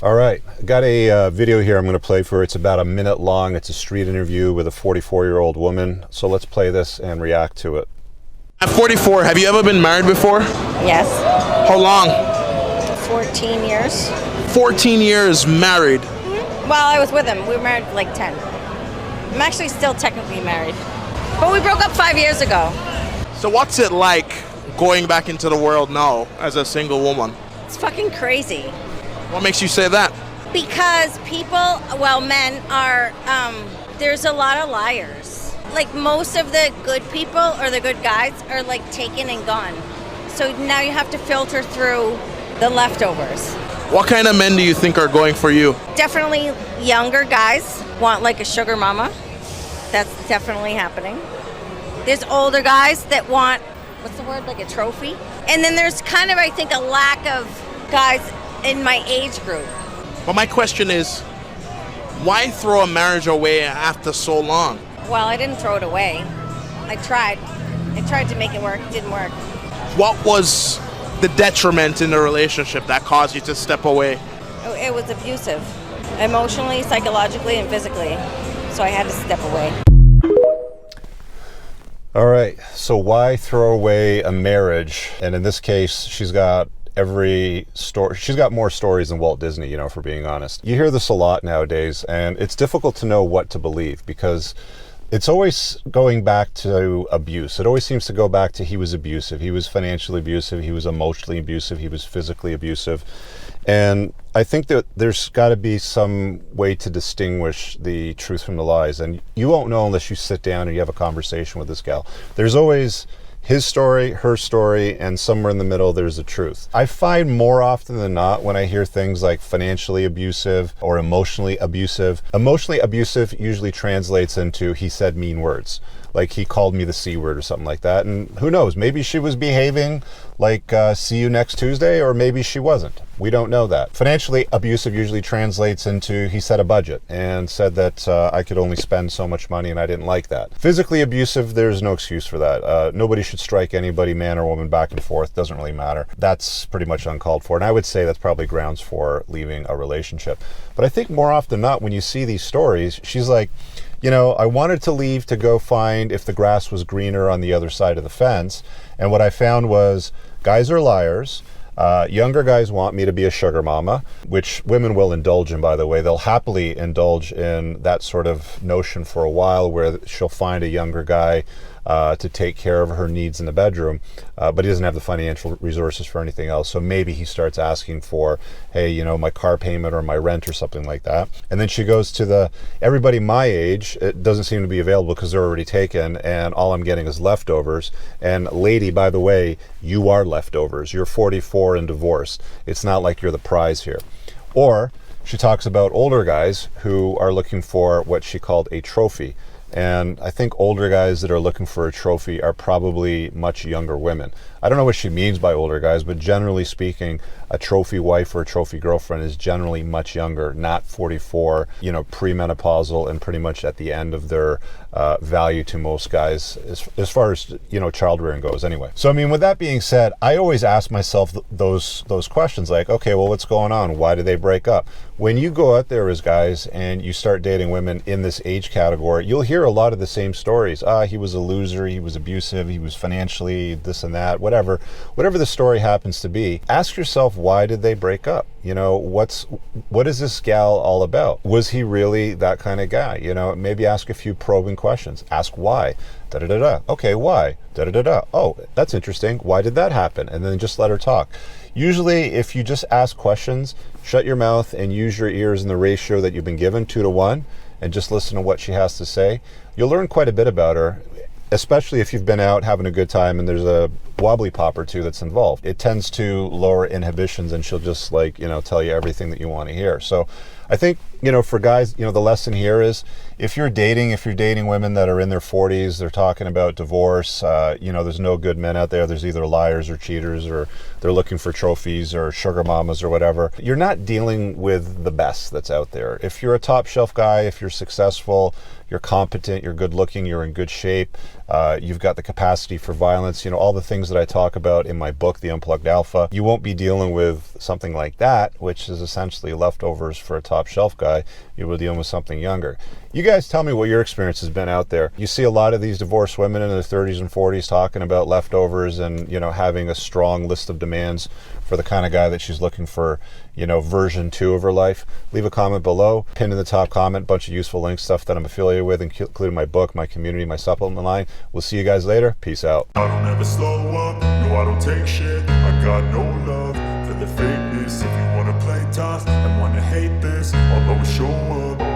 All right, got a video here I'm going to play for. It's about a minute long. It's a street interview with a 44-year-old woman. So let's play this and react to it. At 44, have you ever been married before? Yes. How long? 14 years. 14 years married. Well, I was with him. We were married for like 10. I'm actually still technically married. But we broke up 5 years ago. So what's it like going back into the world now as a single woman? It's fucking crazy. What makes you say that? Because men are, there's a lot of liars. Like most of the good people or the good guys are like taken and gone. So now you have to filter through the leftovers. What kind of men do you think are going for you? Definitely younger guys want like a sugar mama. That's definitely happening. There's older guys that want, what's the word, like a trophy? And then there's kind of, I think, a lack of guys in my age group. But my question is, why throw a marriage away after so long? Well, I didn't throw it away. I tried. I tried to make it work. It didn't work. What was the detriment in the relationship that caused you to step away? It was abusive, emotionally, psychologically, and physically. So I had to step away. All right, so why throw away a marriage? And in this case, she's got more stories than Walt Disney, for being honest. You hear this a lot nowadays, and it's difficult to know what to believe because it's always going back to abuse. It always seems to go back to he was abusive. He was financially abusive. He was emotionally abusive. He was physically abusive. And I think that there's got to be some way to distinguish the truth from the lies. And you won't know unless you sit down and you have a conversation with this gal. There's always his story, her story, and somewhere in the middle there's the truth. I find more often than not when I hear things like financially abusive or emotionally abusive usually translates into he said mean words. Like he called me the C word or something like that. And who knows, maybe she was behaving like see you next Tuesday, or maybe she wasn't. We don't know that. Financially abusive usually translates into he set a budget and said that I could only spend so much money and I didn't like that. Physically abusive, there's no excuse for that. Nobody should strike anybody, man or woman, back and forth. Doesn't really matter. That's pretty much uncalled for. And I would say that's probably grounds for leaving a relationship. But I think more often than not, when you see these stories, she's like, I wanted to leave to go find if the grass was greener on the other side of the fence. And what I found was guys are liars. Younger guys want me to be a sugar mama, which women will indulge in, by the way. They'll happily indulge in that sort of notion for a while where she'll find a younger guy to take care of her needs in the bedroom, but he doesn't have the financial resources for anything else. So maybe he starts asking for, hey, my car payment or my rent or something like that. And then she goes to everybody my age, it doesn't seem to be available because they're already taken and all I'm getting is leftovers. And lady, by the way, you are leftovers. You're 44 and divorced. It's not like you're the prize here. Or she talks about older guys who are looking for what she called a trophy. And I think older guys that are looking for a trophy are probably much younger women. I don't know what she means by older guys, but generally speaking, a trophy wife or a trophy girlfriend is generally much younger, not 44, premenopausal and pretty much at the end of their value to most guys as far as, child rearing goes anyway. So, with that being said, I always ask myself those questions like, okay, well, what's going on? Why did they break up? When you go out there as guys and you start dating women in this age category, you'll hear a lot of the same stories. He was a loser, he was abusive, he was financially this and that, whatever the story happens to be. Ask yourself, why did they break up? What is this gal all about? Was he really that kind of guy? Maybe ask a few probing questions. Ask why. Da-da-da-da. Okay, why? Da-da-da-da. Oh, that's interesting. Why did that happen? And then just let her talk. Usually, if you just ask questions, shut your mouth and use your ears in the ratio that you've been given, 2-to-1, and just listen to what she has to say, you'll learn quite a bit about her, especially if you've been out having a good time and there's a wobbly pop or two that's involved. It tends to lower inhibitions and she'll just tell you everything that you want to hear. So I think you know, for guys, you know, the lesson here is if you're dating women that are in their 40s, they're talking about divorce, you know, there's no good men out there. There's either liars or cheaters, or they're looking for trophies or sugar mamas or whatever. You're not dealing with the best that's out there. If you're a top shelf guy, if you're successful, you're competent, you're good looking, you're in good shape, you've got the capacity for violence, you know, all the things that I talk about in my book, The Unplugged Alpha, you won't be dealing with something like that, which is essentially leftovers for a top shelf guy. You will deal with something younger. You guys tell me what your experience has been out there. You see a lot of these divorced women in their 30s and 40s talking about leftovers and, you know, having a strong list of demands for the kind of guy that she's looking for, you know, version 2 of her life. Leave a comment below, pin in the top comment, bunch of useful links, stuff that I'm affiliated with, including my book, my community, my supplement line. We'll see you guys later. Peace out. I don't ever slow up, no I don't take shit. I got no love for the fakeness. If you wanna play tough and wanna hate this, I'll always show up.